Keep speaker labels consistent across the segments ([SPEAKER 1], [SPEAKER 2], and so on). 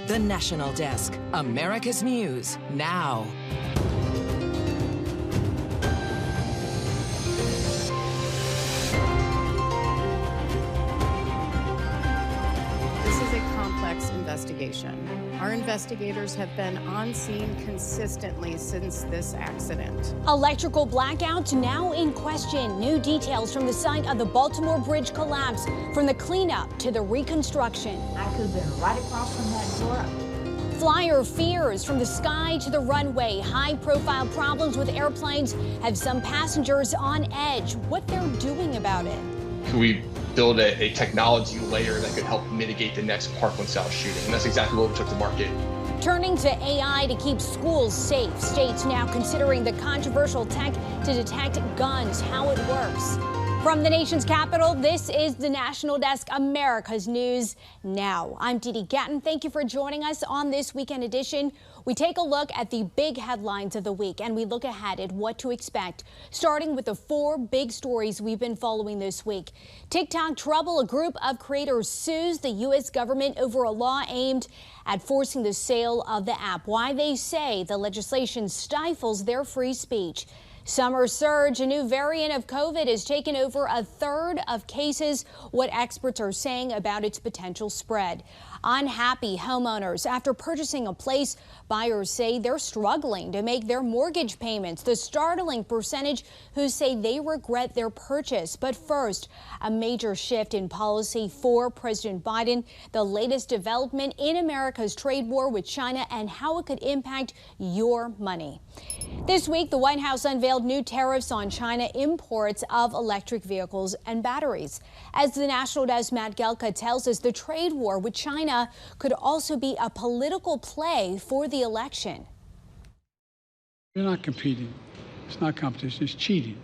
[SPEAKER 1] The National Desk, America's News, now.
[SPEAKER 2] This is a complex investigation. Our investigators have been on scene consistently since this accident.
[SPEAKER 3] Electrical blackouts now in question. New details from the site of the Baltimore bridge collapse, from the cleanup to the reconstruction.
[SPEAKER 4] I could have been right across from that door.
[SPEAKER 3] Flyer fears, from the sky to the runway. High-profile problems with airplanes have some passengers on edge. What they're doing about it.
[SPEAKER 5] Could we build a technology layer that could help mitigate the next Parkland South shooting? And that's exactly what we took to market.
[SPEAKER 3] Turning to AI to keep schools safe. States now considering the controversial tech to detect guns, how it works. From the nation's capital, this is the National Desk, America's News Now. I'm Dee Dee Gatton. Thank you for joining us on this weekend edition. We take a look at the big headlines of the week, and we look ahead at what to expect, starting with the 4 big stories we've been following this week. TikTok trouble. A group of creators sues the U.S. government over a law aimed at forcing the sale of the app. Why they say the legislation stifles their free speech. Summer surge. A new variant of COVID has taken over a third of cases. What experts are saying about its potential spread. Unhappy homeowners after purchasing a place. Buyers say they're struggling to make their mortgage payments. The startling percentage who say they regret their purchase. But first, a major shift in policy for President Biden. The latest development in America's trade war with China and how it could impact your money. This week, the White House unveiled new tariffs on China imports of electric vehicles and batteries. As the National Desk Matt Gelka tells us, the trade war with China could also be a political play for the election.
[SPEAKER 6] You're not competing. It's not competition. It's cheating.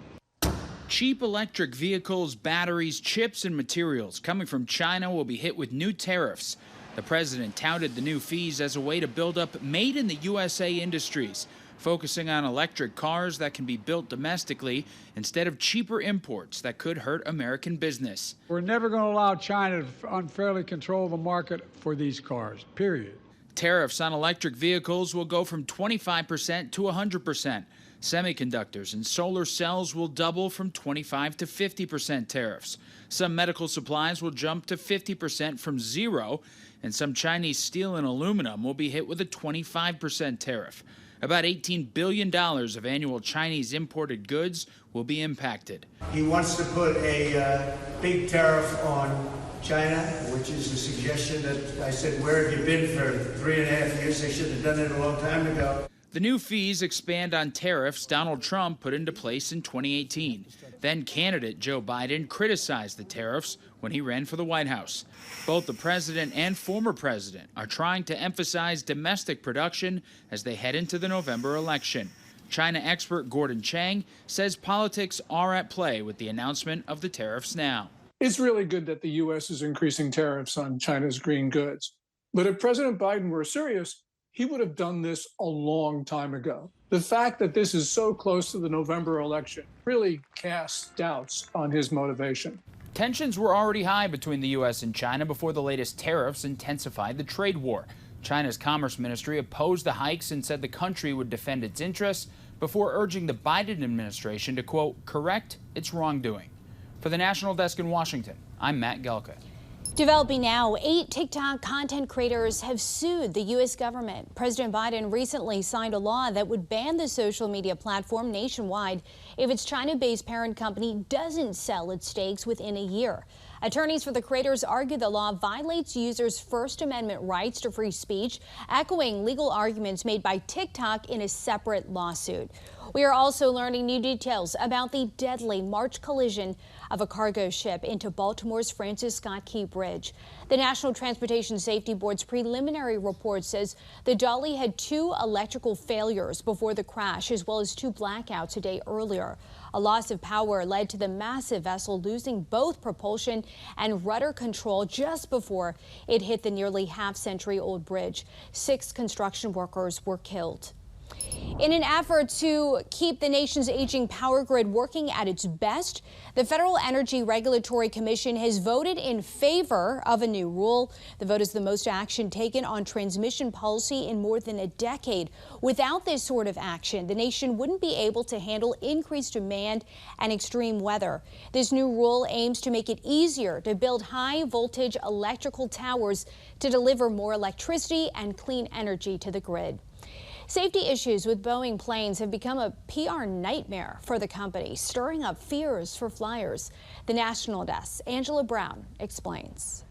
[SPEAKER 7] Cheap electric vehicles, batteries, chips, and materials coming from China will be hit with new tariffs. The president touted the new fees as a way to build up made in the USA industries, focusing on electric cars that can be built domestically instead of cheaper imports that could hurt American business.
[SPEAKER 6] We're never going to allow China to unfairly control the market for these cars, period.
[SPEAKER 7] Tariffs on electric vehicles will go from 25% to 100%. Semiconductors and solar cells will double from 25 to 50% tariffs. Some medical supplies will jump to 50% from 0%, and some Chinese steel and aluminum will be hit with a 25% tariff. About $18 billion of annual Chinese imported goods will be impacted.
[SPEAKER 8] He wants to put a big tariff on China, which is a suggestion that I said, where have you been for 3.5 years? They should have done it a long time ago.
[SPEAKER 7] The new fees expand on tariffs Donald Trump put into place in 2018. Then candidate Joe Biden criticized the tariffs when he ran for the White House. Both the president and former president are trying to emphasize domestic production as they head into the November election. China expert Gordon Chang says politics are at play with the announcement of the tariffs now.
[SPEAKER 9] It's really good that the U.S. is increasing tariffs on China's green goods. But if President Biden were serious, he would have done this a long time ago. The fact that this is so close to the November election really casts doubts on his motivation.
[SPEAKER 7] Tensions were already high between the U.S. and China before the latest tariffs intensified the trade war. China's Commerce Ministry opposed the hikes and said the country would defend its interests before urging the Biden administration to, quote, correct its wrongdoing. For the National Desk in Washington, I'm Matt Gelka.
[SPEAKER 3] Developing now, 8 TikTok content creators have sued the U.S. government. President Biden recently signed a law that would ban the social media platform nationwide if its China-based parent company doesn't sell its stakes within a year. Attorneys for the creators argue the law violates users' First Amendment rights to free speech, echoing legal arguments made by TikTok in a separate lawsuit. We are also learning new details about the deadly March collision of a cargo ship into Baltimore's Francis Scott Key Bridge. The National Transportation Safety Board's preliminary report says the dolly had 2 electrical failures before the crash, as well as 2 blackouts a day earlier. A loss of power led to the massive vessel losing both propulsion and rudder control just before it hit the nearly half-century-old bridge. 6 construction workers were killed. In an effort to keep the nation's aging power grid working at its best, the Federal Energy Regulatory Commission has voted in favor of a new rule. The vote is the most action taken on transmission policy in more than a decade. Without this sort of action, the nation wouldn't be able to handle increased demand and extreme weather. This new rule aims to make it easier to build high-voltage electrical towers to deliver more electricity and clean energy to the grid. Safety issues with Boeing planes have become a PR nightmare for the company, stirring up fears for flyers. The National Desk, Angelo explains.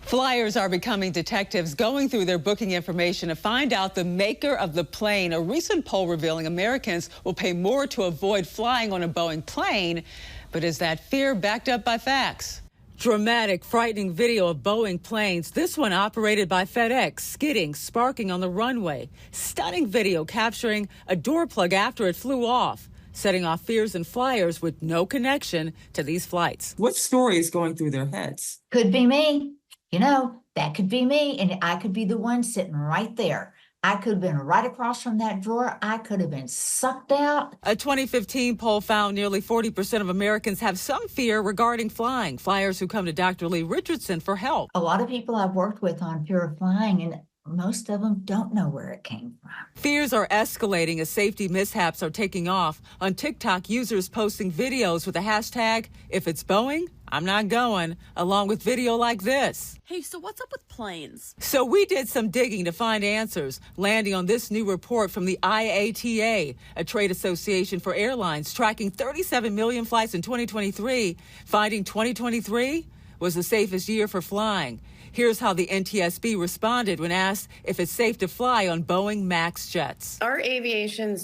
[SPEAKER 10] Flyers are becoming detectives, going through their booking information to find out the maker of the plane. A recent poll revealing Americans will pay more to avoid flying on a Boeing plane. But is that fear backed up by facts? Dramatic, frightening video of Boeing planes, this one operated by FedEx, skidding, sparking on the runway. Stunning video capturing a door plug after it flew off, setting off fears in flyers with no connection to these flights.
[SPEAKER 11] What story is going through their heads?
[SPEAKER 4] Could be me. You know, that could be me, and I could be the one sitting right there. I could have been right across from that drawer. I could have been sucked out.
[SPEAKER 10] A 2015 poll found nearly 40% of Americans have some fear regarding flying. Flyers who come to Dr. Lee Richardson for help.
[SPEAKER 4] A lot of people I've worked with on fear of flying, and most of them don't know where it came from.
[SPEAKER 10] Fears are escalating as safety mishaps are taking off. On TikTok, users posting videos with the hashtag, "If it's Boeing, I'm not going," along with video like this.
[SPEAKER 12] Hey, so what's up with planes?
[SPEAKER 10] So we did some digging to find answers, landing on this new report from the IATA, a trade association for airlines, tracking 37 million flights in 2023, finding 2023 was the safest year for flying. Here's how the NTSB responded when asked if it's safe to fly on Boeing MAX jets.
[SPEAKER 13] Our aviation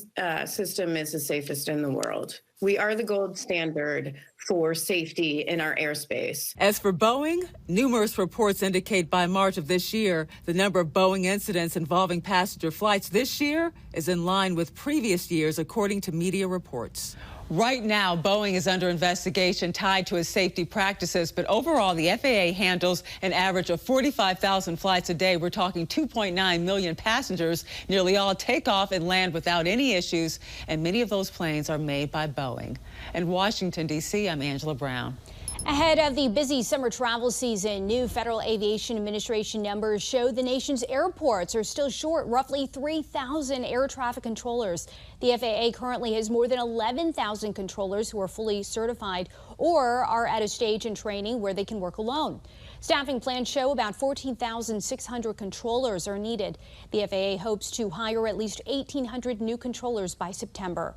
[SPEAKER 13] system is the safest in the world. We are the gold standard for safety in our airspace.
[SPEAKER 10] As for Boeing, numerous reports indicate by March of this year, the number of Boeing incidents involving passenger flights this year is in line with previous years, according to media reports. Right now, Boeing is under investigation tied to its safety practices, but overall, the FAA handles an average of 45,000 flights a day. We're talking 2.9 million passengers. Nearly all take off and land without any issues, and many of those planes are made by Boeing. In Washington, D.C., I'm Angela Brown.
[SPEAKER 3] Ahead of the busy summer travel season, new Federal Aviation Administration numbers show the nation's airports are still short roughly 3,000 air traffic controllers. The FAA currently has more than 11,000 controllers who are fully certified or are at a stage in training where they can work alone. Staffing plans show about 14,600 controllers are needed. The FAA hopes to hire at least 1,800 new controllers by September.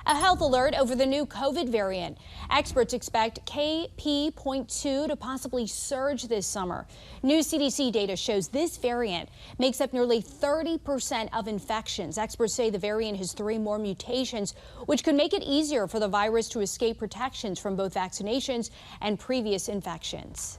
[SPEAKER 3] A health alert over the new COVID variant. Experts expect KP.2 to possibly surge this summer. New CDC data shows this variant makes up nearly 30% of infections. Experts say the variant has 3 more mutations, which could make it easier for the virus to escape protections from both vaccinations and previous infections.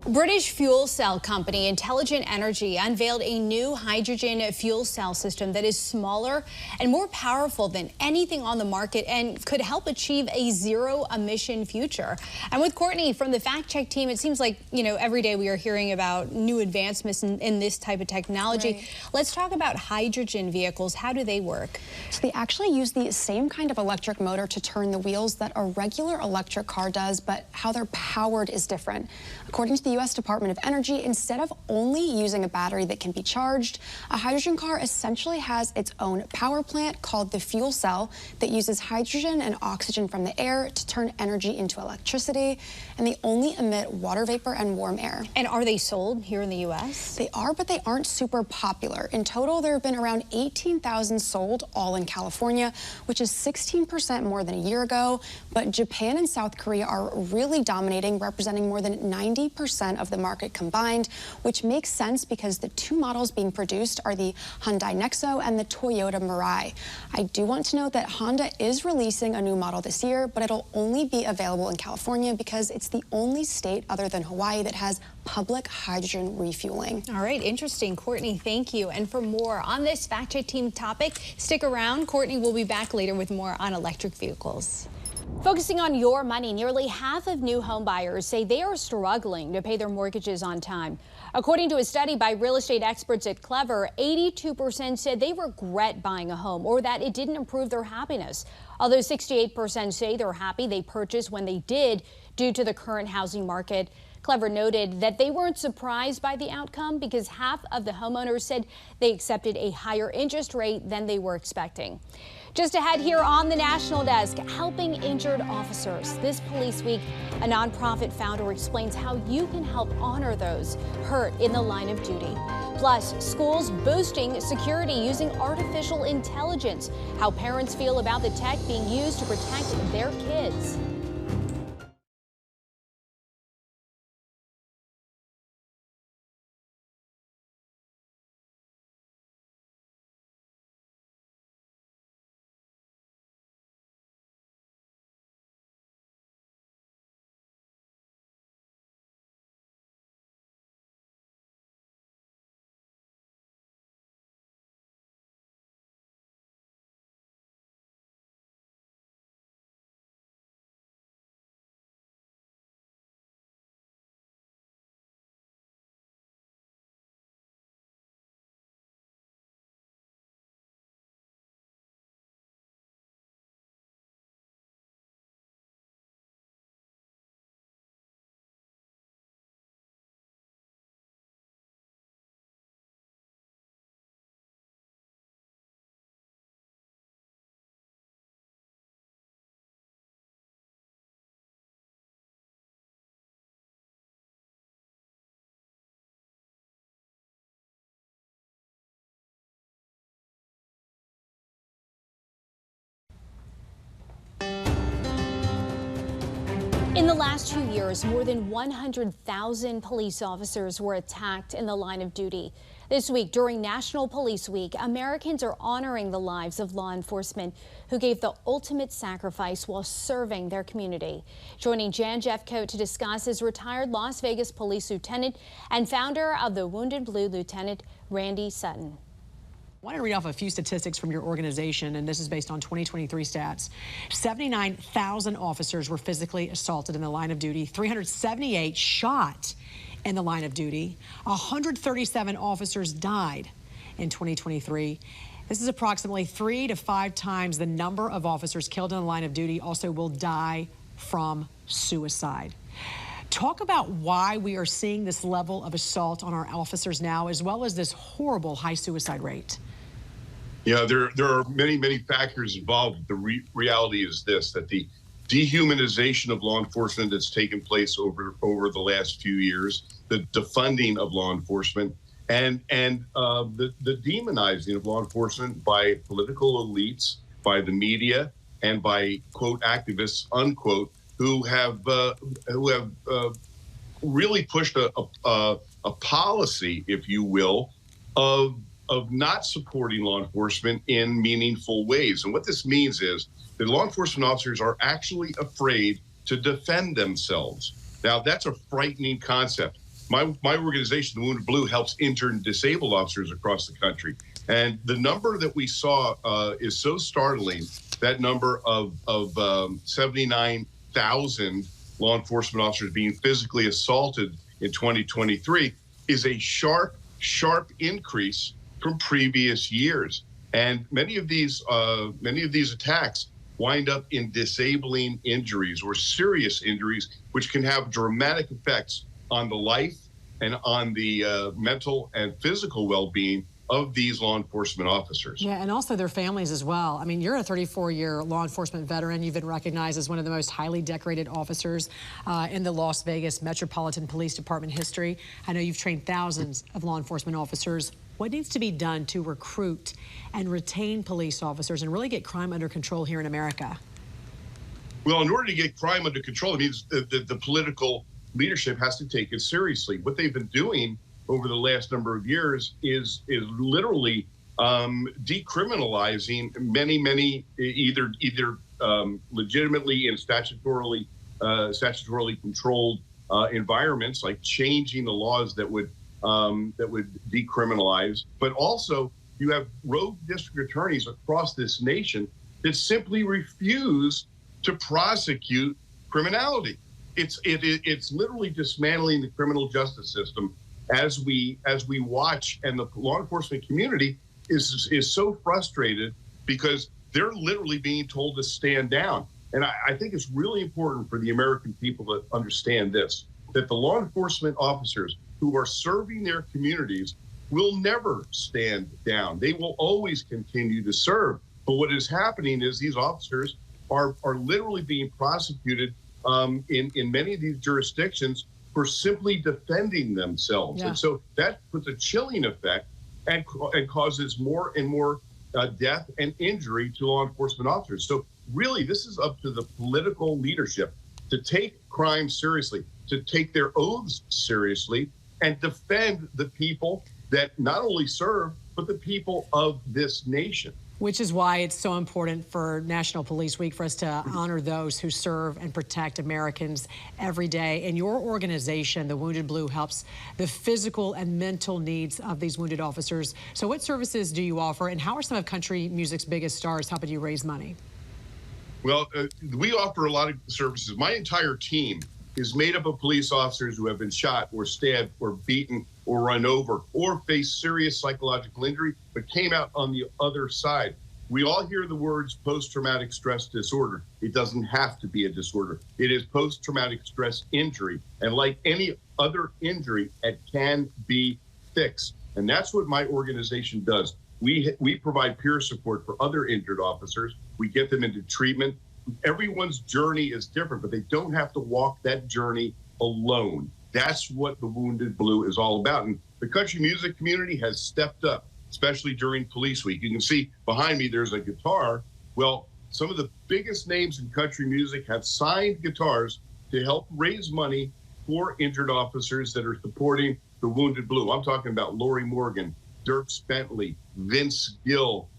[SPEAKER 3] British fuel cell company Intelligent Energy unveiled a new hydrogen fuel cell system that is smaller and more powerful than anything on the market and could help achieve a zero-emission future. And with Courtney from the Fact Check team, it seems like, every day we are hearing about new advancements in this type of technology. Right. Let's talk about hydrogen vehicles. How do they work?
[SPEAKER 14] So they actually use the same kind of electric motor to turn the wheels that a regular electric car does, but how they're powered is different. According to the U.S. Department of Energy, instead of only using a battery that can be charged, a hydrogen car essentially has its own power plant called the fuel cell that uses hydrogen and oxygen from the air to turn energy into electricity, and they only emit water vapor and warm air.
[SPEAKER 3] And are they sold here in the U.S.?
[SPEAKER 14] They are, but they aren't super popular. In total, there have been around 18,000 sold, all in California, which is 16% more than a year ago. But Japan and South Korea are really dominating, representing more than 90% of the market combined, which makes sense because the 2 models being produced are the Hyundai Nexo and the Toyota Mirai. I do want to note that Honda is releasing a new model this year, but it'll only be available in California because it's the only state other than Hawaii that has public hydrogen refueling.
[SPEAKER 3] All right, interesting. Courtney, thank you. And for more on this Fact Check team topic, stick around. Courtney will be back later with more on electric vehicles. Focusing on your money, nearly half of new home buyers say they are struggling to pay their mortgages on time. According to a study by real estate experts at Clever, 82% said they regret buying a home or that it didn't improve their happiness. Although 68% say they're happy they purchased when they did due to the current housing market. Clever noted that they weren't surprised by the outcome because half of the homeowners said they accepted a higher interest rate than they were expecting. Just ahead here on the National Desk, helping injured officers. This police week, a nonprofit founder explains how you can help honor those hurt in the line of duty. Plus, schools boosting security using artificial intelligence. How parents feel about the tech being used to protect their kids. In the last 2 years, more than 100,000 police officers were attacked in the line of duty. This week, during National Police Week, Americans are honoring the lives of law enforcement who gave the ultimate sacrifice while serving their community. Joining Jan Jeffcoat to discuss is retired Las Vegas police lieutenant and founder of the Wounded Blue, Lieutenant Randy Sutton.
[SPEAKER 15] I want to read off a few statistics from your organization, and this is based on 2023 stats. 79,000 officers were physically assaulted in the line of duty, 378 shot in the line of duty, 137 officers died in 2023. This is approximately 3 to 5 times the number of officers killed in the line of duty also will die from suicide. Talk about why we are seeing this level of assault on our officers now, as well as this horrible high suicide rate.
[SPEAKER 16] Yeah, there are many factors involved. The reality is this, that the dehumanization of law enforcement that's taken place over the last few years, the defunding of law enforcement, and the demonizing of law enforcement by political elites, by the media, and by, quote, activists, unquote, who have really pushed a policy, if you will, of not supporting law enforcement in meaningful ways. And what this means is that law enforcement officers are actually afraid to defend themselves. Now, that's a frightening concept. My organization, the Wounded Blue, helps injured and disabled officers across the country. And the number that we saw is so startling. That number of 79,000 law enforcement officers being physically assaulted in 2023 is a sharp increase from previous years. And many of these attacks wind up in disabling injuries or serious injuries, which can have dramatic effects on the life and on the mental and physical well-being of these law enforcement officers.
[SPEAKER 15] Yeah, and also their families as well. I mean, you're a 34-year law enforcement veteran. You've been recognized as one of the most highly decorated officers in the Las Vegas Metropolitan Police Department history. I know you've trained thousands of law enforcement officers. What needs to be done to recruit and retain police officers and really get crime under control here in America?
[SPEAKER 16] Well, in order to get crime under control, it means the political leadership has to take it seriously. What they've been doing over the last number of years is literally decriminalizing many either legitimately and statutorily controlled environments, like changing the laws that would decriminalize. But also, you have rogue district attorneys across this nation that simply refuse to prosecute criminality. It's literally dismantling the criminal justice system as we watch, and the law enforcement community is so frustrated because they're literally being told to stand down. And I think it's really important for the American people to understand this, that the law enforcement officers who are serving their communities will never stand down. They will always continue to serve. But what is happening is these officers are literally being prosecuted in many of these jurisdictions for simply defending themselves.
[SPEAKER 15] Yeah.
[SPEAKER 16] And so that puts a chilling effect and causes more and more death and injury to law enforcement officers. So really, this is up to the political leadership to take crime seriously, to take their oaths seriously, and defend the people that not only serve, but the people of this nation.
[SPEAKER 15] Which is why it's so important for National Police Week for us to honor those who serve and protect Americans every day. And your organization, the Wounded Blue, helps the physical and mental needs of these wounded officers. So what services do you offer, and how are some of country music's biggest stars helping you raise money?
[SPEAKER 16] Well, we offer a lot of services. My entire team is made up of police officers who have been shot or stabbed or beaten or run over or faced serious psychological injury, but came out on the other side. We all hear the words post-traumatic stress disorder. It doesn't have to be a disorder. It is post-traumatic stress injury. And like any other injury, it can be fixed. And that's what my organization does. We provide peer support for other injured officers. We get them into treatment. Everyone's journey is different, but they don't have to walk that journey alone. That's what the Wounded Blue is all about. And the country music community has stepped up, especially during Police Week. You can see behind me, there's a guitar. Well, some of the biggest names in country music have signed guitars to help raise money for injured officers that are supporting the Wounded Blue. I'm talking about Lori Morgan, Dierks Bentley, Vince Gill,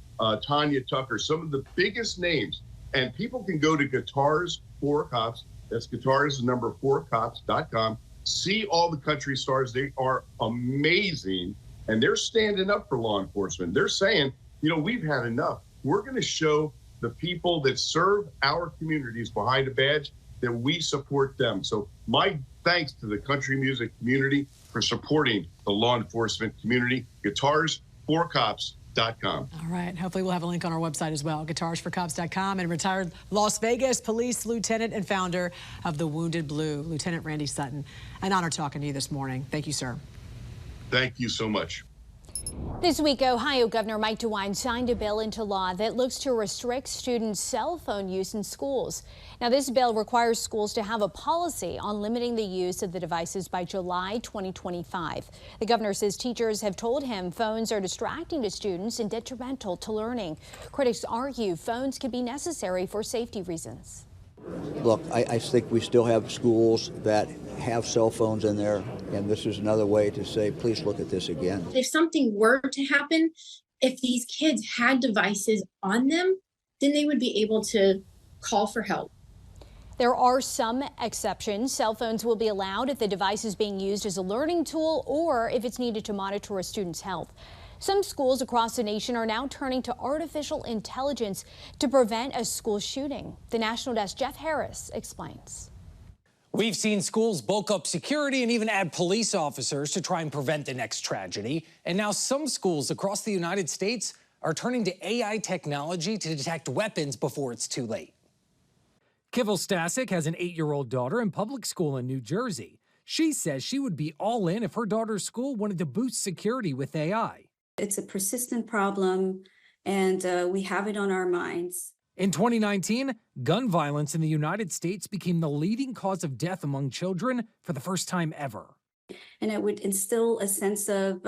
[SPEAKER 16] Tanya Tucker, some of the biggest names. And people can go to Guitars for Cops. That's guitars, the number 4cops.com. See all the country stars. They are amazing. And they're standing up for law enforcement. They're saying, you know, we've had enough. We're going to show the people that serve our communities behind a badge that we support them. So my thanks to the country music community for supporting the law enforcement community. Guitars for Cops. All
[SPEAKER 15] right. Hopefully we'll have a link on our website as well, guitarsforcops.com. And retired Las Vegas police lieutenant and founder of the Wounded Blue, Lieutenant Randy Sutton. An honor talking to you this morning. Thank you, sir.
[SPEAKER 16] Thank you so much.
[SPEAKER 3] This week, Ohio Governor Mike DeWine signed a bill into law that looks to restrict students' cell phone use in schools. Now, this bill requires schools to have a policy on limiting the use of the devices by July 2025. The governor says teachers have told him phones are distracting to students and detrimental to learning. Critics argue phones could be necessary for safety reasons.
[SPEAKER 17] Look, I think we still have schools that have cell phones in there, and this is another way to say, please look at this again.
[SPEAKER 18] If something were to happen, if these kids had devices on them, then they would be able to call for help.
[SPEAKER 3] There are some exceptions. Cell phones will be allowed if the device is being used as a learning tool or if it's needed to monitor a student's health. Some schools across the nation are now turning to artificial intelligence to prevent a school shooting. The National Desk Jeff Harris explains.
[SPEAKER 19] We've seen schools bulk up security and even add police officers to try and prevent the next tragedy. And now some schools across the United States are turning to AI technology to detect weapons before it's too late.
[SPEAKER 20] Kivel Stasic has an 8-year-old daughter in public school in New Jersey. She says she would be all in if her daughter's school wanted to boost security with AI.
[SPEAKER 21] It's a persistent problem, and we have it on our minds.
[SPEAKER 20] In 2019, gun violence in the United States became the leading cause of death among children for the first time ever.
[SPEAKER 21] And it would instill a sense of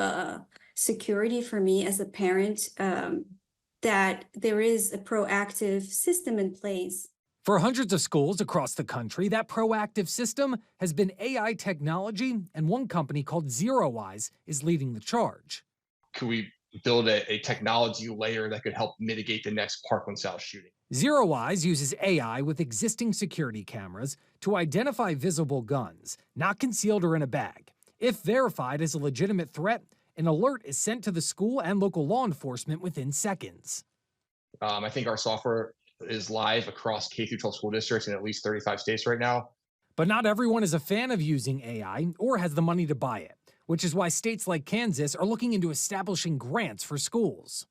[SPEAKER 21] security for me as a parent, that there is a proactive system in place.
[SPEAKER 20] For hundreds of schools across the country, that proactive system has been AI technology, and one company called ZeroEyes is leading the charge.
[SPEAKER 5] Could we build a technology layer that could help mitigate the next Parkland South shooting?
[SPEAKER 20] ZeroEyes uses AI with existing security cameras to identify visible guns, not concealed or in a bag. If verified as a legitimate threat, an alert is sent to the school and local law enforcement within seconds.
[SPEAKER 5] I think our software is live across K-12 school districts in at least 35 states right now.
[SPEAKER 20] But not everyone is a fan of using AI or has the money to buy it, which is why states like Kansas are looking into establishing grants for schools.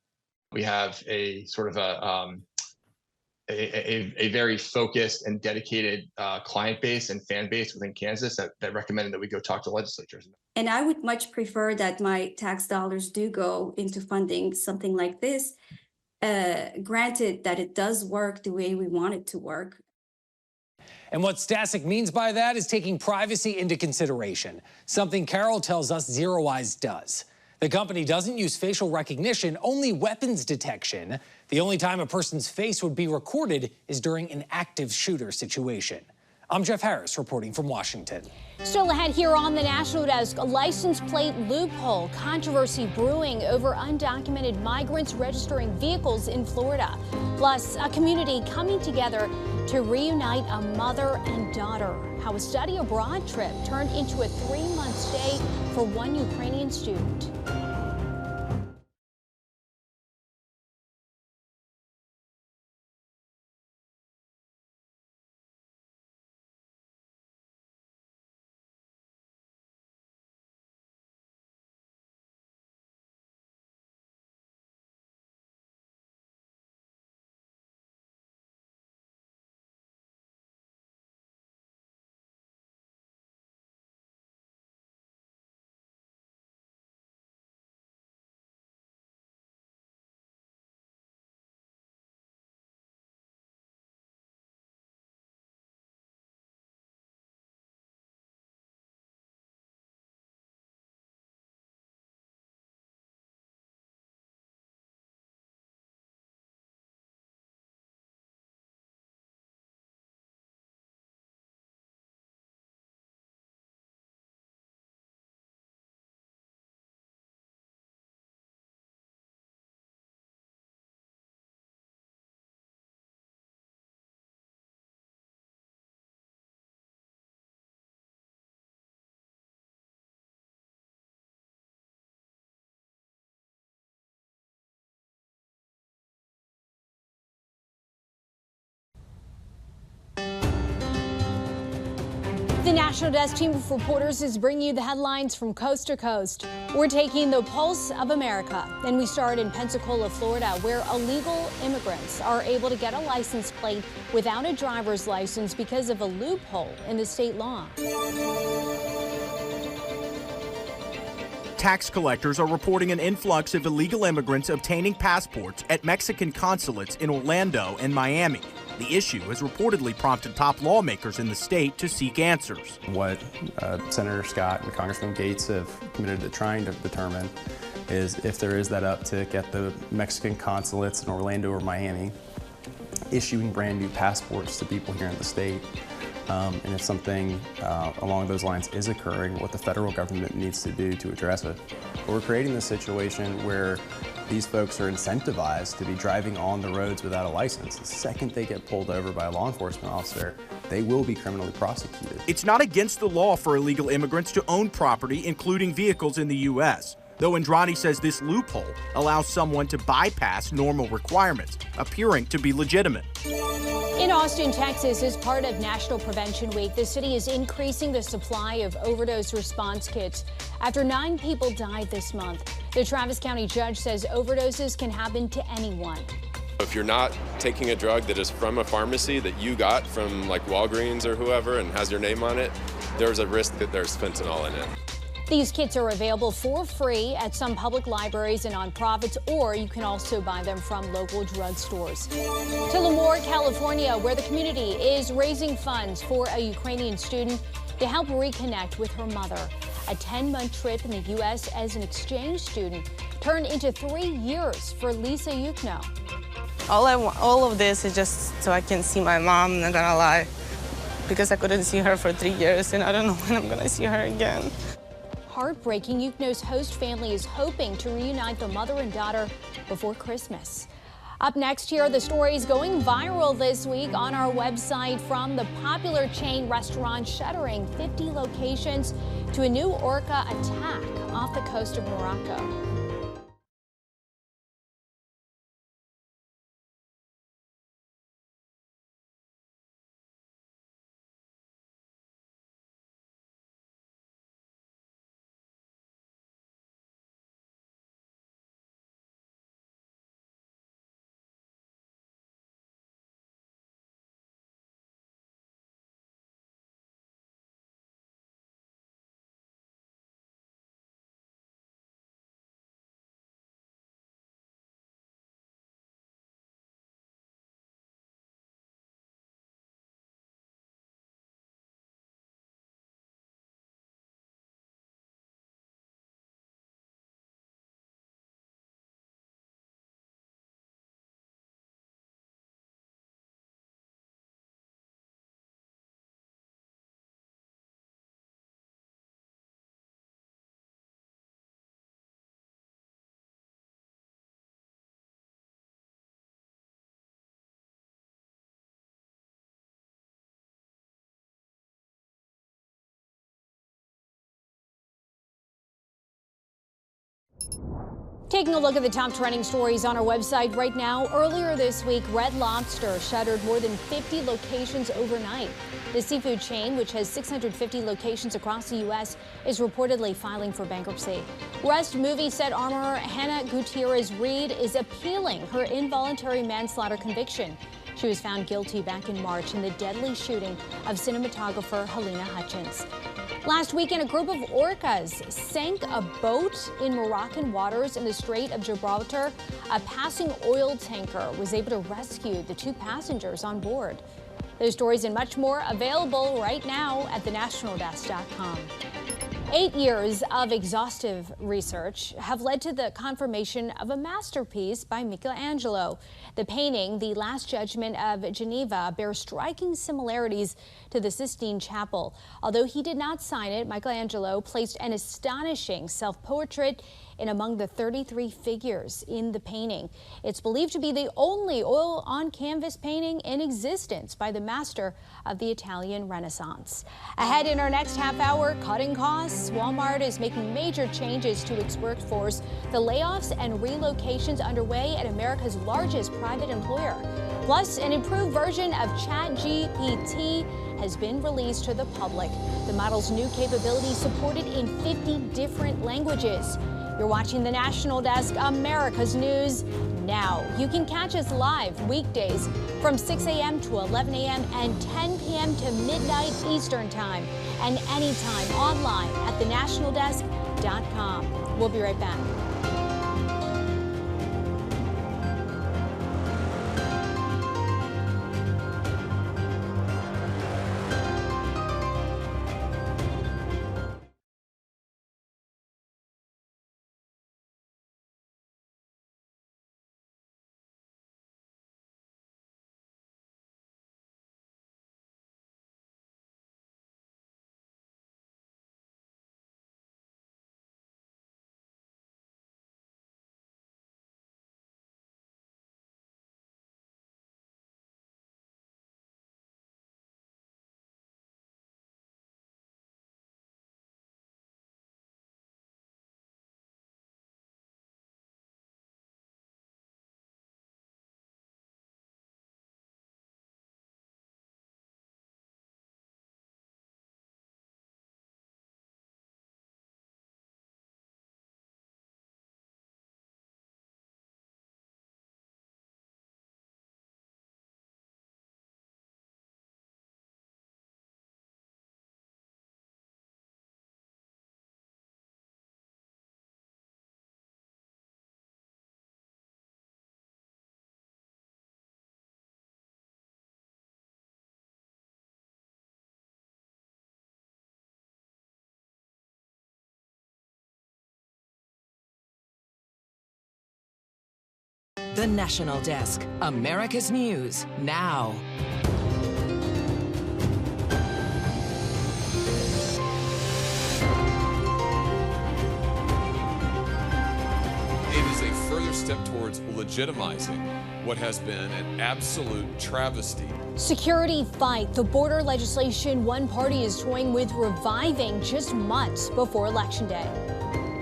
[SPEAKER 5] We have a sort of a very focused and dedicated client base and fan base within Kansas that recommended that we go talk to legislatures.
[SPEAKER 21] And I would much prefer that my tax dollars do go into funding something like this, granted that it does work the way we want it to work.
[SPEAKER 19] And what Stasek means by that is taking privacy into consideration, something Carol tells us ZeroEyes does. The company doesn't use facial recognition, only weapons detection. The only time a person's face would be recorded is during an active shooter situation. I'm Jeff Harris reporting from Washington.
[SPEAKER 3] Still ahead here on the National Desk, a license plate loophole, controversy brewing over undocumented migrants registering vehicles in Florida. Plus, a community coming together to reunite a mother and daughter. How a study abroad trip turned into a 3-month stay for one Ukrainian student. The National Desk team of reporters is bringing you the headlines from coast to coast. We're taking the pulse of America, and we start in Pensacola, Florida, where illegal immigrants are able to get a license plate without a driver's license because of a loophole in the state law.
[SPEAKER 1] Tax collectors are reporting an influx of illegal immigrants obtaining passports at Mexican consulates in Orlando and Miami. The issue has reportedly prompted top lawmakers in the state to seek answers.
[SPEAKER 22] What Senator Scott and Congressman Gates have committed to trying to determine is if there is that uptick at the Mexican consulates in Orlando or Miami, issuing brand new passports to people here in the state. And if something along those lines is occurring, what the federal government needs to do to address it. But we're creating this situation where these folks are incentivized to be driving on the roads without a license. The second they get pulled over by a law enforcement officer, they will be criminally prosecuted.
[SPEAKER 1] It's not against the law for illegal immigrants to own property, including vehicles in the U.S., though Andrade says this loophole allows someone to bypass normal requirements, appearing to be legitimate.
[SPEAKER 3] In Austin, Texas, as part of National Prevention Week, the city is increasing the supply of overdose response kits after 9 people died this month. The Travis County judge says overdoses can happen to anyone.
[SPEAKER 23] If you're not taking a drug that is from a pharmacy that you got from like Walgreens or whoever and has your name on it, there's a risk that there's fentanyl in it.
[SPEAKER 3] These kits are available for free at some public libraries and nonprofits, or you can also buy them from local drugstores. To Lemoore, California, where the community is raising funds for a Ukrainian student to help reconnect with her mother. A 10-month trip in the U.S. as an exchange student turned into 3 years for Lisa Yukno.
[SPEAKER 24] All of this is just so I can see my mom, I'm not gonna lie, because I couldn't see her for 3 years and I don't know when I'm gonna see her again.
[SPEAKER 3] Heartbreaking, Yukno's host family is hoping to reunite the mother and daughter before Christmas. Up next, here are the stories going viral this week on our website, from the popular chain restaurant shuttering 50 locations to a new orca attack off the coast of Morocco. Taking a look at the top trending stories on our website right now. Earlier this week, Red Lobster shuttered more than 50 locations overnight. The seafood chain, which has 650 locations across the U.S., is reportedly filing for bankruptcy. Rust movie set armorer Hannah Gutierrez-Reed is appealing her involuntary manslaughter conviction. She was found guilty back in March in the deadly shooting of cinematographer Helena Hutchins. Last weekend, a group of orcas sank a boat in Moroccan waters in the Strait of Gibraltar. A passing oil tanker was able to rescue the 2 passengers on board. Those stories and much more available right now at thenationaldesk.com. 8 years of exhaustive research have led to the confirmation of a masterpiece by Angelo. The painting, The Last Judgment of Geneva, bears striking similarities to the Sistine Chapel. Although he did not sign it, Angelo placed an astonishing self-portrait in among the 33 figures in the painting. It's believed to be the only oil-on-canvas painting in existence by the master of the Italian Renaissance. Ahead in our next half hour, cutting costs. Walmart is making major changes to its workforce. The layoffs and relocations underway at America's largest private employer. Plus, an improved version of ChatGPT has been released to the public. The model's new capability supported in 50 different languages. You're watching the National Desk, America's News Now. You can catch us live weekdays from 6 a.m. to 11 a.m. and 10 p.m. to midnight Eastern Time, and anytime online at thenationaldesk.com. We'll be right back.
[SPEAKER 2] The National Desk, America's News Now.
[SPEAKER 6] It is a further step towards legitimizing what has been an absolute travesty.
[SPEAKER 3] Security fight. The border legislation one party is toying with reviving just months before Election Day.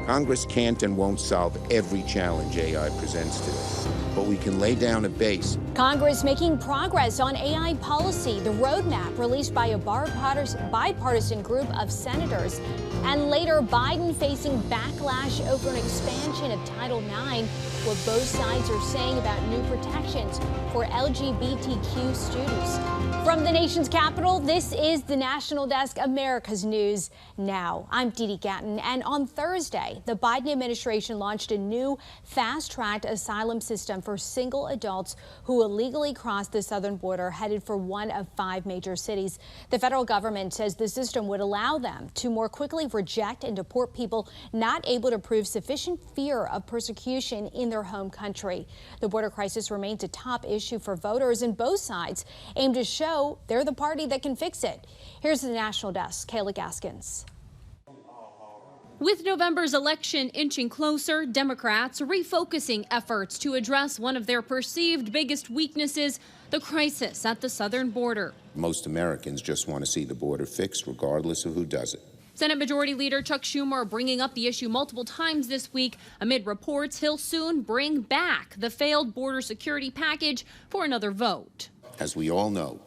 [SPEAKER 8] Congress can't and won't solve every challenge AI presents today, but we can lay down a base.
[SPEAKER 3] Congress making progress on AI policy. The roadmap released by a bipartisan group of senators. And later, Biden facing backlash over an expansion of Title IX. What both sides are saying about new protections for LGBTQ students. From the nation's capital, this is the National Desk, America's News Now. I'm Dee Dee Gatton, and on Thursday, the Biden administration launched a new fast-tracked asylum system for single adults who illegally crossed the southern border headed for one of 5 major cities. The federal government says the system would allow them to more quickly reject and deport people not able to prove sufficient fear of persecution in their home country. The border crisis remains a top issue for voters, and both sides aim to show they're the party that can fix it. Here's the National Desk, Kayla Gaskins.
[SPEAKER 9] With November's election inching closer, Democrats refocusing efforts to address one of their perceived biggest weaknesses, the crisis at the southern border.
[SPEAKER 8] Most Americans just want to see the border fixed, regardless of who does it.
[SPEAKER 9] Senate Majority Leader Chuck Schumer bringing up the issue multiple times this week amid reports he'll soon bring back the failed border security package for another vote.
[SPEAKER 8] As we all know,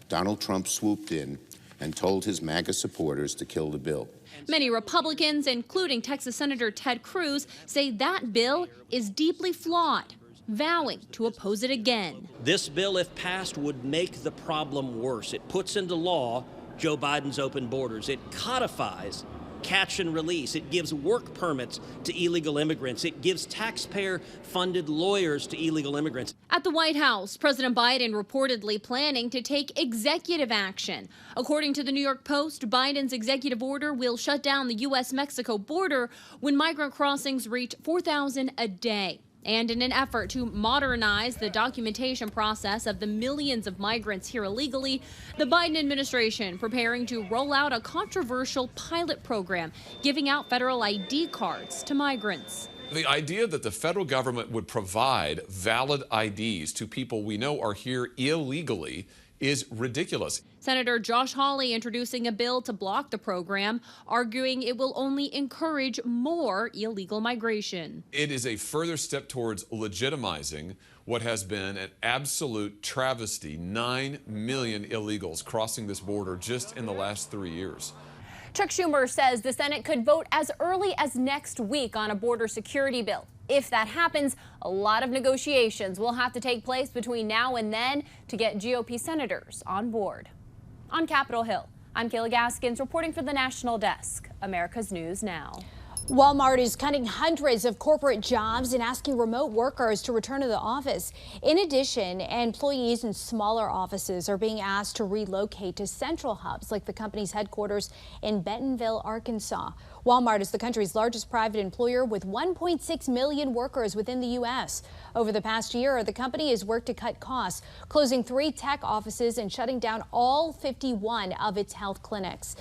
[SPEAKER 8] Donald Trump swooped in and told his MAGA supporters to kill the bill.
[SPEAKER 9] Many Republicans, including Texas Senator Ted Cruz, say that bill is deeply flawed, vowing to oppose it again.
[SPEAKER 4] This bill, if passed, would make the problem worse. It puts into law Joe Biden's open borders. It codifies catch and release. It gives work permits to illegal immigrants. It gives taxpayer-funded lawyers to illegal immigrants.
[SPEAKER 9] At the White House, President Biden reportedly planning to take executive action. According to the New York Post, Biden's executive order will shut down the U.S.-Mexico border when migrant crossings reach 4,000 a day. And in an effort to modernize the documentation process of the millions of migrants here illegally, the Biden administration preparing to roll out a controversial pilot program giving out federal ID cards to migrants.
[SPEAKER 6] The idea that the federal government would provide valid IDs to people we know are here illegally is ridiculous.
[SPEAKER 9] Senator Josh Hawley introducing a bill to block the program, arguing it will only encourage more illegal migration.
[SPEAKER 6] It is a further step towards legitimizing what has been an absolute travesty. 9 million illegals crossing this border just in the last 3 years.
[SPEAKER 9] Chuck Schumer says the Senate could vote as early as next week on a border security bill. If that happens, a lot of negotiations will have to take place between now and then to get GOP senators on board. On Capitol Hill, I'm Kayla Gaskins reporting for the National Desk, America's News Now.
[SPEAKER 3] Walmart is cutting hundreds of corporate jobs and asking remote workers to return to the office. In addition, employees in smaller offices are being asked to relocate to central hubs like the company's headquarters in Bentonville, Arkansas. Walmart is the country's largest private employer with 1.6 million workers within the U.S. Over the past year, the company has worked to cut costs, closing 3 tech offices and shutting down all 51 of its health clinics.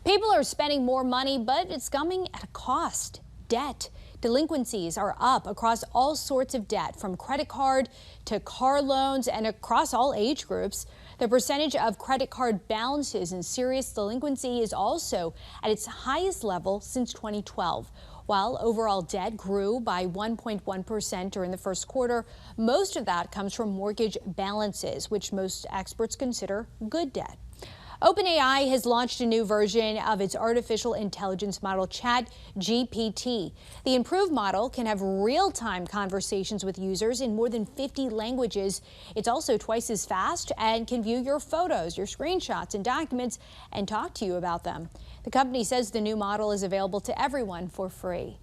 [SPEAKER 3] People are spending more money, but it's coming at a cost. Debt. Delinquencies are up across all sorts of debt, from credit card to car loans and across all age groups. The percentage of credit card balances in serious delinquency is also at its highest level since 2012. While overall debt grew by 1.1% during the first quarter, most of that comes from mortgage balances, which most experts consider good debt. OpenAI has launched a new version of its artificial intelligence model, ChatGPT. The improved model can have real-time conversations with users in more than 50 languages. It's also twice as fast and can view your photos, your screenshots, and documents and talk to you about them. The company says the new model is available to everyone for free.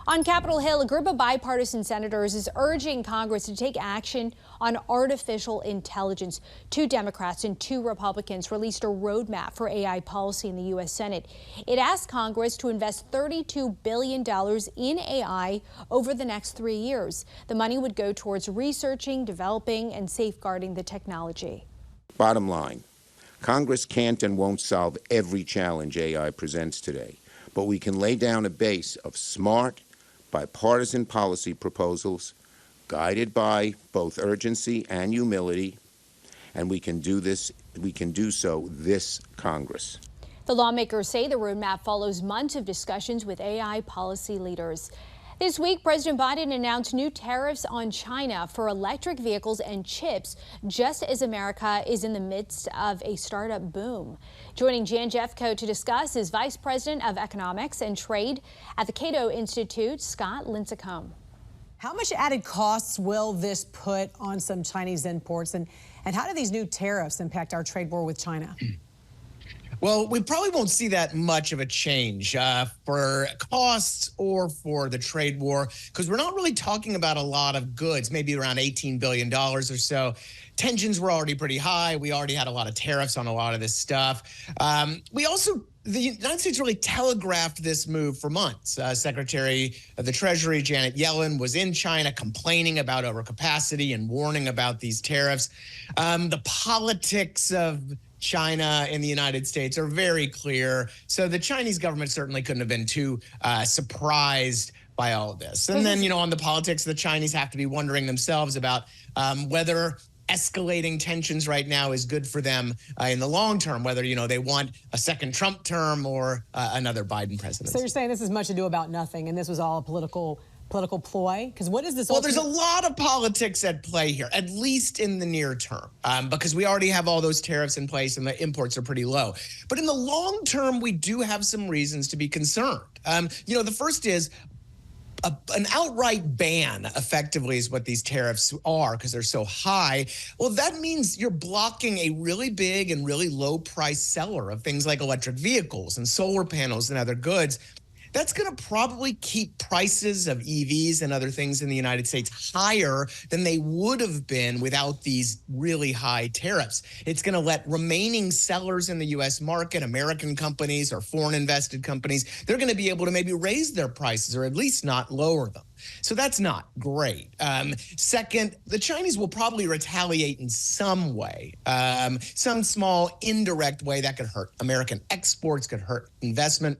[SPEAKER 3] On Capitol Hill, a group of bipartisan senators is urging Congress to take action on artificial intelligence. 2 Democrats and 2 Republicans released a roadmap for AI policy in the U.S. Senate. It asks Congress to invest $32 billion in AI over the next 3 years. The money would go towards researching, developing, and safeguarding the technology.
[SPEAKER 8] Bottom line, Congress can't and won't solve every challenge AI presents today, but we can lay down a base of smart, bipartisan policy proposals guided by both urgency and humility, and we can do so this Congress.
[SPEAKER 3] The lawmakers say the roadmap follows months of discussions with AI policy leaders. This week, President Biden announced new tariffs on China for electric vehicles and chips, just as America is in the midst of a startup boom. Joining Jan Jeffcoat to discuss is Vice President of Economics and Trade at the Cato Institute, Scott Lincecum.
[SPEAKER 15] How much added costs will this put on some Chinese imports, and how do these new tariffs impact our trade war with China?
[SPEAKER 7] Well, we probably won't see that much of a change for costs or for the trade war, because we're not really talking about a lot of goods, maybe around $18 billion or so. Tensions were already pretty high. We already had a lot of tariffs on a lot of this stuff. The United States really telegraphed this move for months. Secretary of the Treasury Janet Yellen was in China complaining about overcapacity and warning about these tariffs. The politics of China and the United States are very clear. So the Chinese government certainly couldn't have been too surprised by all of this. And then, on the politics, the Chinese have to be wondering themselves about whether escalating tensions right now is good for them in the long term, whether, they want a second Trump term or another Biden presidency.
[SPEAKER 15] So you're saying this is much ado about nothing, and this was all a political ploy? Because what is this?
[SPEAKER 7] Well, there's a lot of politics at play here, at least in the near term, because we already have all those tariffs in place and the imports are pretty low. But in the long term, we do have some reasons to be concerned. The first is an outright ban, effectively, is what these tariffs are because they're so high. Well, that means you're blocking a really big and really low-price seller of things like electric vehicles and solar panels and other goods. That's going to probably keep prices of EVs and other things in the United States higher than they would have been without these really high tariffs. It's going to let remaining sellers in the U.S. market, American companies or foreign invested companies, they're going to be able to maybe raise their prices or at least not lower them. So that's not great. Second, the Chinese will probably retaliate in some way, some small indirect way that could hurt American exports, could hurt investment.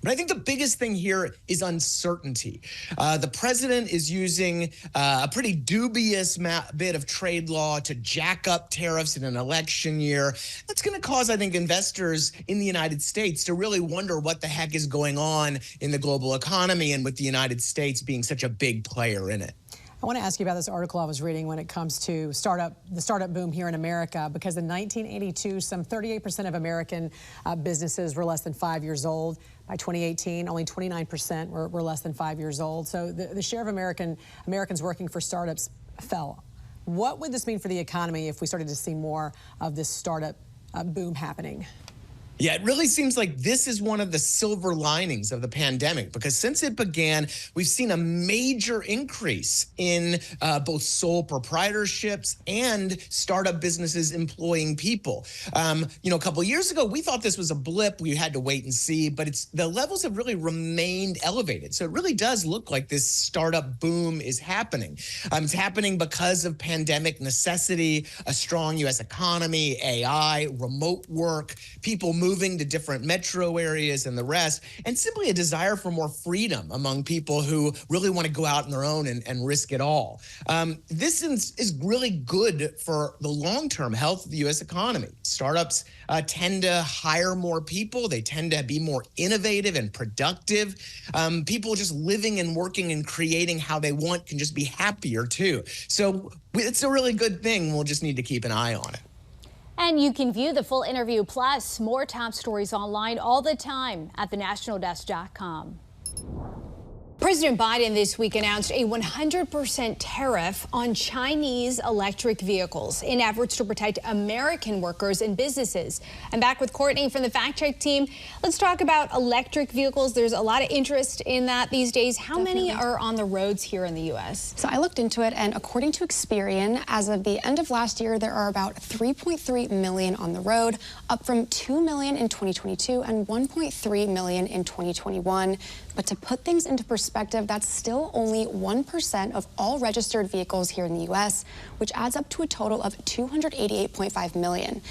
[SPEAKER 7] But I think the biggest thing here is uncertainty. The president is using a pretty dubious bit of trade law to jack up tariffs in an election year. That's going to cause, I think, investors in the United States to really wonder what the heck is going on in the global economy and with the United States being such a big player in it.
[SPEAKER 15] I want to ask you about this article I was reading when it comes to the startup boom here in America, because in 1982, some 38% of American businesses were less than 5 years old. By 2018, only 29% were less than 5 years old. So the share of Americans working for startups fell. What would this mean for the economy if we started to see more of this startup boom happening?
[SPEAKER 7] Yeah, it really seems like this is one of the silver linings of the pandemic, because since it began, we've seen a major increase in both sole proprietorships and startup businesses employing people. A couple of years ago, we thought this was a blip. We had to wait and see, but the levels have really remained elevated. So it really does look like this startup boom is happening. It's happening because of pandemic necessity, a strong U.S. economy, AI, remote work, people moving to different metro areas and the rest, and simply a desire for more freedom among people who really want to go out on their own and risk it all. This is really good for the long-term health of the U.S. economy. Startups tend to hire more people. They tend to be more innovative and productive. People just living and working and creating how they want can just be happier too. So it's a really good thing. We'll just need to keep an eye on it.
[SPEAKER 3] And you can view the full interview plus more top stories online all the time at thenationaldesk.com. President Biden this week announced a 100% tariff on Chinese electric vehicles in efforts to protect American workers and businesses. I'm back with Courtney from the Fact Check team. Let's talk about electric vehicles. There's a lot of interest in that these days. How many are on the roads here in the U.S.?
[SPEAKER 14] So I looked into it, and according to Experian, as of the end of last year, there are about 3.3 million on the road, up from 2 million in 2022 and 1.3 million in 2021. But to put things into perspective, that's still only 1% of all registered vehicles here in the U.S., which adds up to a total of 288.5 million.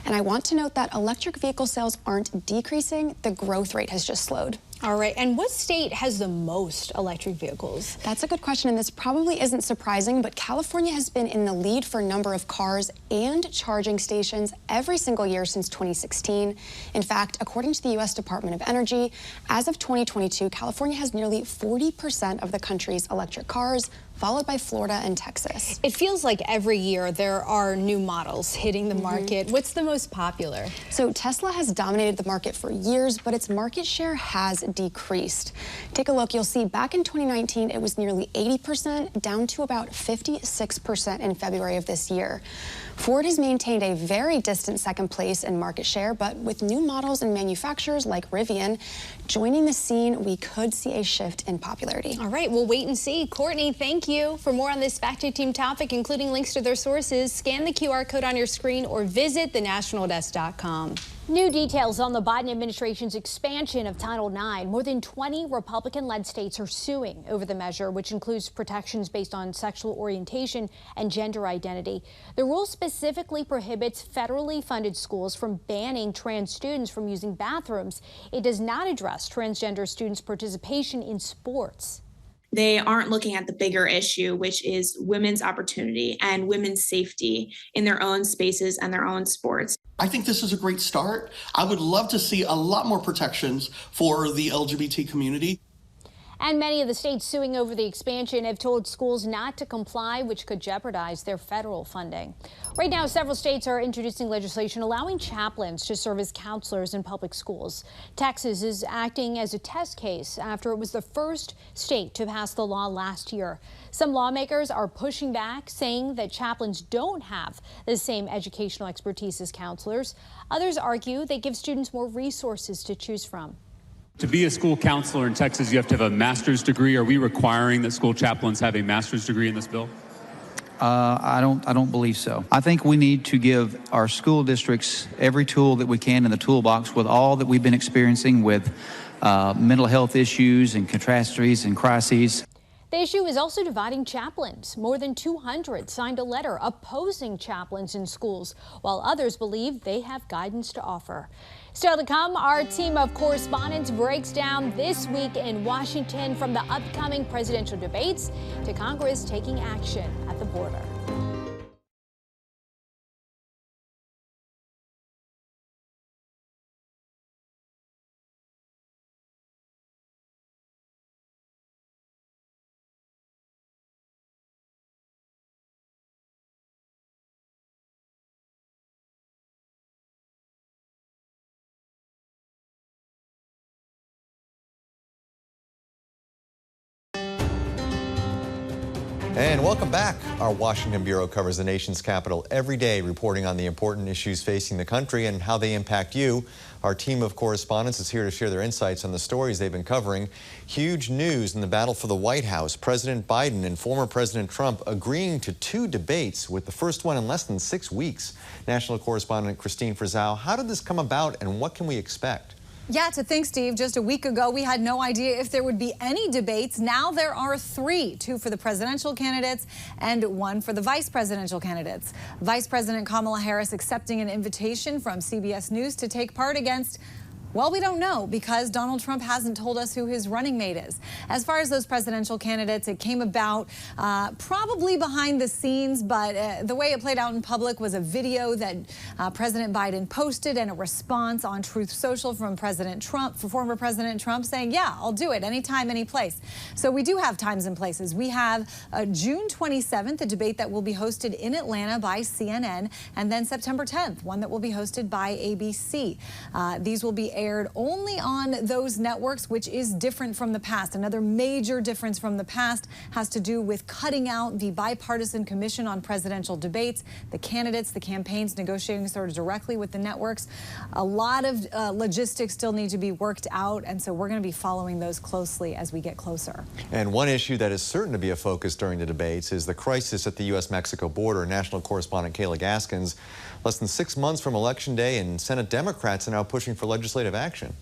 [SPEAKER 14] And I want to note that electric vehicle sales aren't decreasing. The growth rate has just slowed.
[SPEAKER 3] All right. And what state has the most electric vehicles?
[SPEAKER 14] That's a good question, and this probably isn't surprising, but California has been in the lead for number of cars and charging stations every single year since 2016. In fact, according to the U.S. Department of Energy, as of 2022, California has nearly 40% of the country's electric cars, followed by Florida and Texas.
[SPEAKER 3] It feels like every year there are new models hitting the market. What's the most popular?
[SPEAKER 14] So Tesla has dominated the market for years, but its market share has decreased. Take a look. You'll see back in 2019, it was nearly 80%, down to about 56% in February of this year. Ford has maintained a very distant second place in market share, but with new models and manufacturers like Rivian joining the scene, we could see a shift in popularity.
[SPEAKER 3] All right, we'll wait and see. Courtney, thank you. For more on this Fact Check Team topic, including links to their sources, scan the QR code on your screen or visit thenationaldesk.com. New details on the Biden administration's expansion of Title IX. More than 20 Republican-led states are suing over the measure, which includes protections based on sexual orientation and gender identity. The rule specifically prohibits federally funded schools from banning trans students from using bathrooms. It does not address transgender students' participation in sports.
[SPEAKER 10] they aren't looking at the bigger issue, which is women's opportunity and women's safety in their own spaces and their own sports.
[SPEAKER 11] I think this is a great start. I would love to see a lot more protections for the LGBT community.
[SPEAKER 3] And many of the states suing over the expansion have told schools not to comply, which could jeopardize their federal funding. Right now, several states are introducing legislation allowing chaplains to serve as counselors in public schools. Texas is acting as a test case after it was the first state to pass the law last year. Some lawmakers are pushing back, saying that chaplains don't have the same educational expertise as counselors. Others argue they give students more resources to choose from.
[SPEAKER 12] To be a school counselor in Texas, you have to have a master's degree. Are we requiring that school chaplains have a master's degree in this bill?
[SPEAKER 13] I don't believe so. I think we need to give our school districts every tool that we can in the toolbox with all that we've been experiencing with mental health issues and catastrophes and crises.
[SPEAKER 3] The issue is also dividing chaplains. More than 200 signed a letter opposing chaplains in schools, while others believe they have guidance to offer. Still to come, our team of correspondents breaks down this week in Washington, from the upcoming presidential debates to Congress taking action at the border.
[SPEAKER 25] And welcome back. Our Washington Bureau covers the nation's capital every day, reporting on the important issues facing the country and how they impact you. Our team of correspondents is here to share their insights on the stories they've been covering. Huge news in the battle for the White House. President Biden and former President Trump agreeing to 2 debates, with the first one in less than 6 weeks. National correspondent Christine Frizzell, how did this come about and what can we expect?
[SPEAKER 26] Yeah, to think, Steve, just a week ago, we had no idea if there would be any debates. Now there are 3, 2 for the presidential candidates and 1 for the vice presidential candidates. Vice President Kamala Harris accepting an invitation from CBS News to take part against, well, we don't know, because Donald Trump hasn't told us who his running mate is. As far as those presidential candidates, it came about probably behind the scenes, but the way it played out in public was a video that President Biden posted and a response on Truth Social from President Trump, former President Trump, saying, yeah, I'll do it anytime, any place. So we do have times and places. We have June 27th, a debate that will be hosted in Atlanta by CNN, and then September 10th, one that will be hosted by ABC. These will be aired only on those networks, which is different from the past. Another major difference from the past has to do with cutting out the bipartisan commission on presidential debates. The candidates, the campaigns negotiating sort of directly with the networks. A lot of logistics still need to be worked out, and so we're going to be following those closely as we get closer.
[SPEAKER 25] And one issue that is certain to be a focus during the debates is the crisis at the U.S.-Mexico border. National correspondent Kayla Gaskins. Less than 6 months from Election Day, and Senate Democrats are now pushing for legislative action.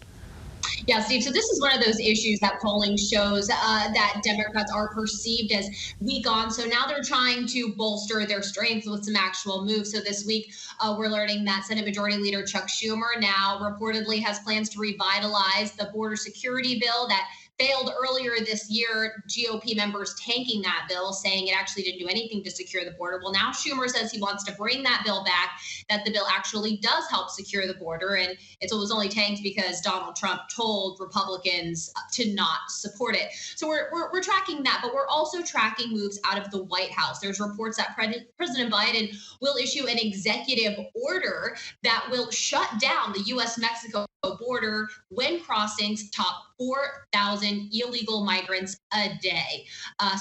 [SPEAKER 27] Yeah, Steve, so this is one of those issues that polling shows that Democrats are perceived as weak on. So now they're trying to bolster their strength with some actual moves. So this week, we're learning that Senate Majority Leader Chuck Schumer now reportedly has plans to revitalize the border security bill that failed earlier this year. GOP members tanking that bill, saying it actually didn't do anything to secure the border. Well, now Schumer says he wants to bring that bill back, that the bill actually does help secure the border. And it was only tanked because Donald Trump told Republicans to not support it. So we're tracking that, but we're also tracking moves out of the White House. There's reports that President Biden will issue an executive order that will shut down the U.S.-Mexico border when crossings top 4,000 illegal migrants a day.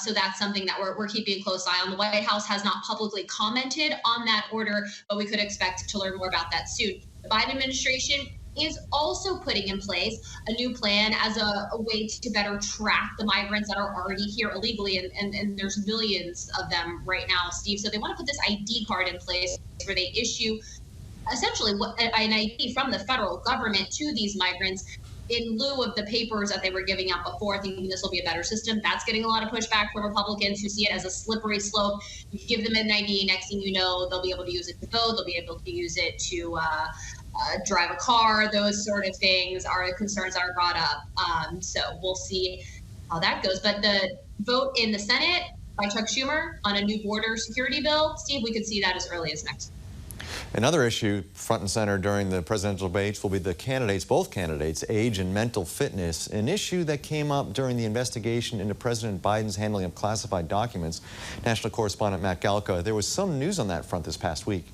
[SPEAKER 27] So that's something that we're keeping a close eye on. The White House has not publicly commented on that order, but we could expect to learn more about that soon. The Biden administration is also putting in place a new plan as a way to better track the migrants that are already here illegally. And there's millions of them right now, Steve. So they want to put this ID card in place where they issue essentially an ID from the federal government to these migrants in lieu of the papers that they were giving out before, thinking this will be a better system. That's getting a lot of pushback from Republicans who see it as a slippery slope. You give them an ID, next thing you know, they'll be able to use it to vote, they'll be able to use it to drive a car. Those sort of things are concerns that are brought up. So we'll see how that goes. But the vote in the Senate by Chuck Schumer on a new border security bill. Steve, we could see that as early as next.
[SPEAKER 25] Another issue front and center during the presidential debates will be both candidates' age and mental fitness, an issue that came up during the investigation into President Biden's handling of classified documents. National correspondent Matt Galka, there was some news on that front this past week.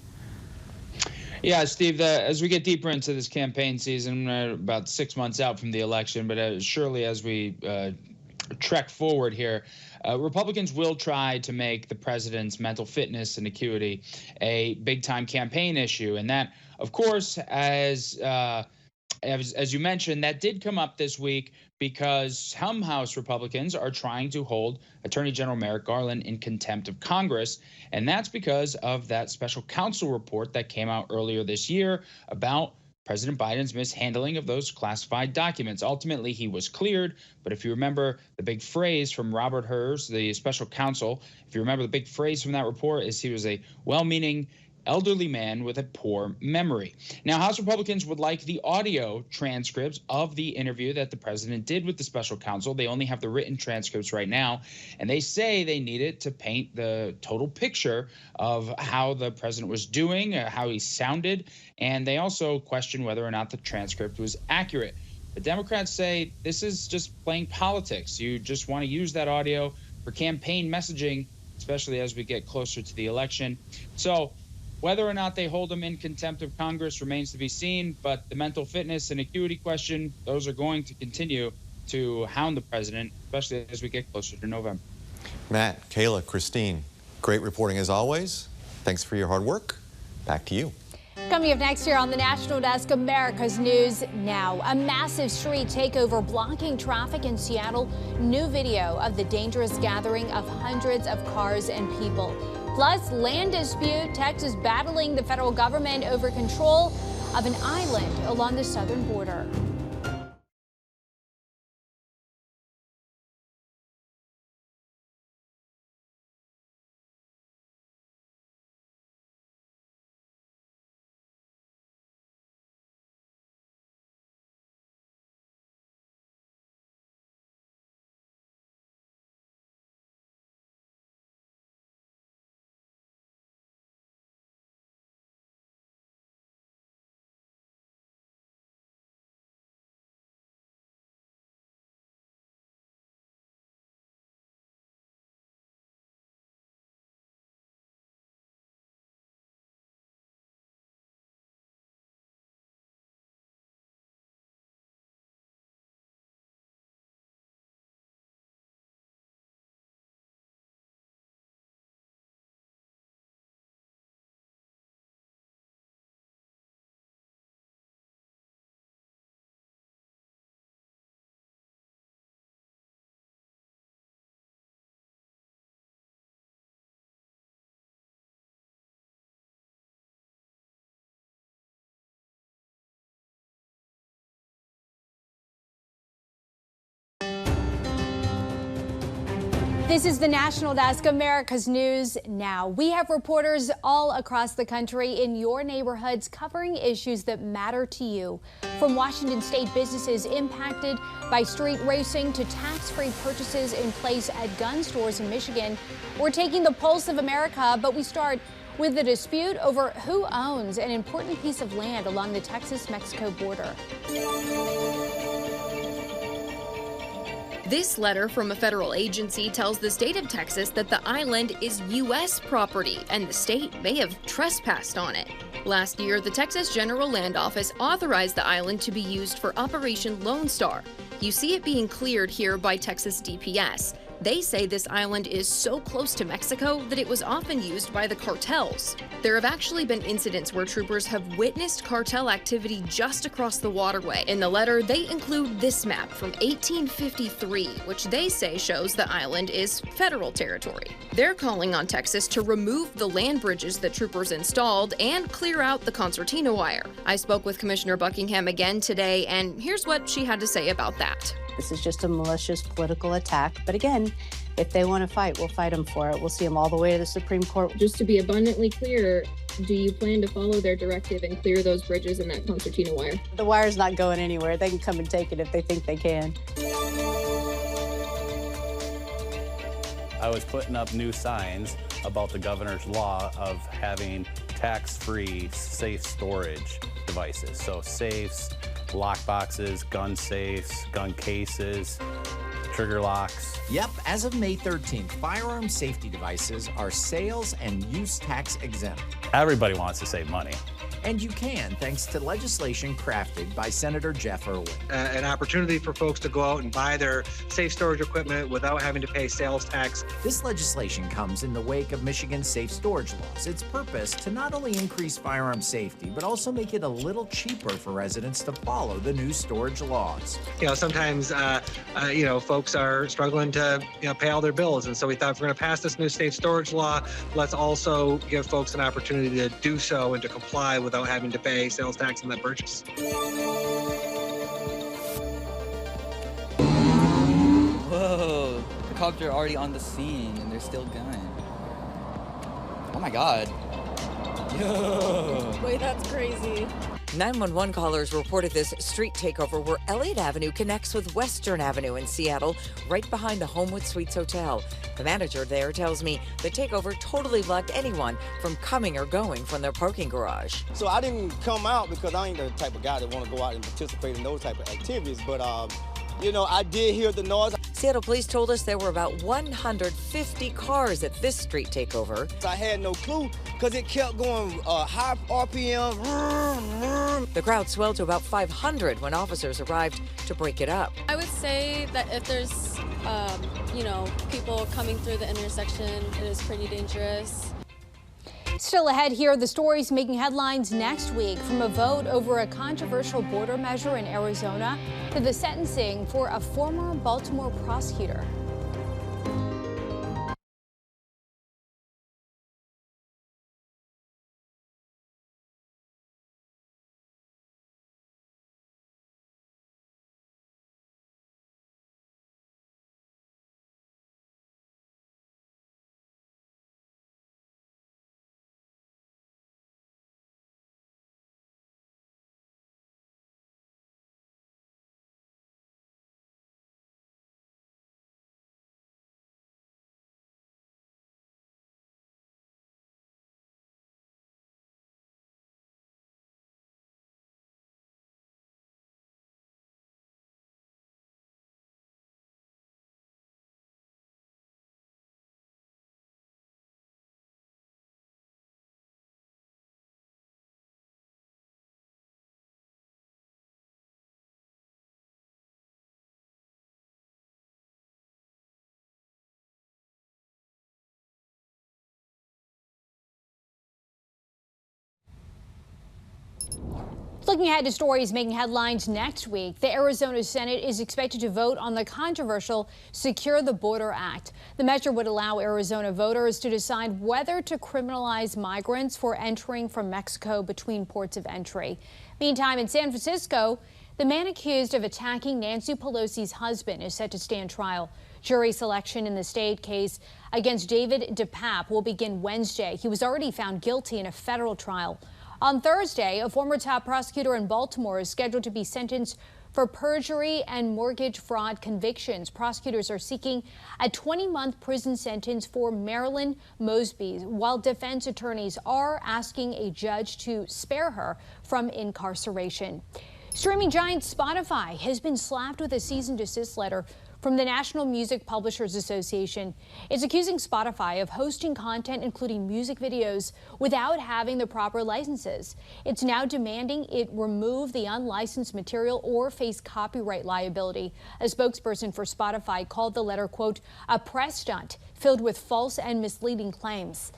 [SPEAKER 5] Yeah, Steve, as we get deeper into this campaign season, about 6 months out from the election, but surely as we trek forward here, Republicans will try to make the president's mental fitness and acuity a big-time campaign issue. And that, of course, as you mentioned, that did come up this week because some House Republicans are trying to hold Attorney General Merrick Garland in contempt of Congress. And that's because of that special counsel report that came out earlier this year about President Biden's mishandling of those classified documents. Ultimately, he was cleared. But if you remember the big phrase from Robert Hers, the special counsel, if you remember the big phrase from that report is he was a well-meaning elderly man with a poor memory. Now, House Republicans would like the audio transcripts of the interview that the president did with the special counsel. They only have the written transcripts right now, and they say they need it to paint the total picture of how the president was doing, how he sounded, and they also question whether or not the transcript was accurate. The Democrats say this is just playing politics. You just want to use that audio for campaign messaging, especially as we get closer to the election. So whether or not they hold him in contempt of Congress remains to be seen, but the mental fitness and acuity question, those are going to continue to hound the president, especially as we get closer to November.
[SPEAKER 25] Matt, Kayla, Christine, great reporting as always. Thanks for your hard work. Back to you.
[SPEAKER 3] Coming up next here on the National Desk, America's News Now. A massive street takeover blocking traffic in Seattle. New video of the dangerous gathering of hundreds of cars and people. Plus, land dispute, Texas battling the federal government over control of an island along the southern border. This is the National Desk, America's News Now. We have reporters all across the country in your neighborhoods covering issues that matter to you. From Washington state businesses impacted by street racing to tax-free purchases in place at gun stores in Michigan. We're taking the pulse of America, but we start with the dispute over who owns an important piece of land along the Texas-Mexico border.
[SPEAKER 16] This letter from a federal agency tells the state of Texas that the island is U.S. property and the state may have trespassed on it. Last year, the Texas General Land Office authorized the island to be used for Operation Lone Star. You see it being cleared here by Texas DPS. They say this island is so close to Mexico that it was often used by the cartels. There have actually been incidents where troopers have witnessed cartel activity just across the waterway. In the letter, they include this map from 1853, which they say shows the island is federal territory. They're calling on Texas to remove the land bridges that troopers installed and clear out the concertina wire. I spoke with Commissioner Buckingham again today, and here's what she had to say about that.
[SPEAKER 17] This is just a malicious political attack. But again, if they want to fight, we'll fight them for it. We'll see them all the way to the Supreme Court.
[SPEAKER 18] Just to be abundantly clear, do you plan to follow their directive and clear those bridges and that concertina wire?
[SPEAKER 17] The wire's not going anywhere. They can come and take it if they think they can.
[SPEAKER 1] I was putting up new signs about the governor's law of having tax-free safe storage devices. So safes, lock boxes, gun safes, gun cases, trigger locks.
[SPEAKER 19] Yep, as of May 13th, firearm safety devices are sales and use tax exempt.
[SPEAKER 1] Everybody wants to save money.
[SPEAKER 19] And you can, thanks to legislation crafted by Senator Jeff Irwin.
[SPEAKER 20] An opportunity for folks to go out and buy their safe storage equipment without having to pay sales tax.
[SPEAKER 19] This legislation comes in the wake of Michigan's safe storage laws. Its purpose to not only increase firearm safety, but also make it a little cheaper for residents to follow the new storage laws.
[SPEAKER 20] You know, sometimes, folks are struggling to, pay all their bills. And so we thought, if we're going to pass this new safe storage law, let's also give folks an opportunity to do so and to comply without having to pay sales tax on that purchase.
[SPEAKER 21] Whoa, the cops are already on the scene and they're still going. Oh my God. Yo.
[SPEAKER 22] Wait, that's crazy.
[SPEAKER 2] 911 callers reported this street takeover where Elliott Avenue connects with Western Avenue in Seattle, right behind the Homewood Suites Hotel. The manager there tells me the takeover totally blocked anyone from coming or going from their parking garage.
[SPEAKER 23] So I didn't come out because I ain't the type of guy that want to go out and participate in those type of activities, but I did hear the noise.
[SPEAKER 2] Seattle police told us there were about 150 cars at this street takeover.
[SPEAKER 23] I had no clue because it kept going high RPM.
[SPEAKER 2] The crowd swelled to about 500 when officers arrived to break it up.
[SPEAKER 22] I would say that if there's, people coming through the intersection, it is pretty dangerous.
[SPEAKER 3] Still ahead here, the stories making headlines next week, from a vote over a controversial border measure in Arizona to the sentencing for a former Baltimore prosecutor. Looking ahead to stories making headlines next week, the Arizona Senate is expected to vote on the controversial Secure the Border Act. The measure would allow Arizona voters to decide whether to criminalize migrants for entering from Mexico between ports of entry. Meantime, in San Francisco, the man accused of attacking Nancy Pelosi's husband is set to stand trial. Jury selection in the state case against David DePape will begin Wednesday. He was already found guilty in a federal trial. On Thursday, a former top prosecutor in Baltimore is scheduled to be sentenced for perjury and mortgage fraud convictions. Prosecutors are seeking a 20-month prison sentence for Marilyn Mosby, while defense attorneys are asking a judge to spare her from incarceration. Streaming giant Spotify has been slapped with a cease and desist letter from the National Music Publishers Association. It's accusing Spotify of hosting content, including music videos, without having the proper licenses. It's now demanding it remove the unlicensed material or face copyright liability. A spokesperson for Spotify called the letter, quote, a press stunt filled with false and misleading claims.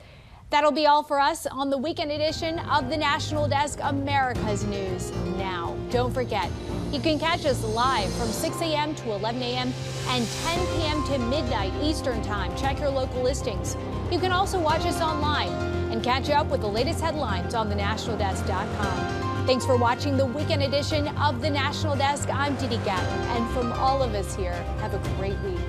[SPEAKER 3] That'll be all for us on the weekend edition of the National Desk, America's News Now. Don't forget, you can catch us live from 6 a.m. to 11 a.m. and 10 p.m. to midnight Eastern Time. Check your local listings. You can also watch us online and catch up with the latest headlines on thenationaldesk.com. Thanks for watching the weekend edition of the National Desk. I'm Didi Gatton, and from all of us here, have a great week.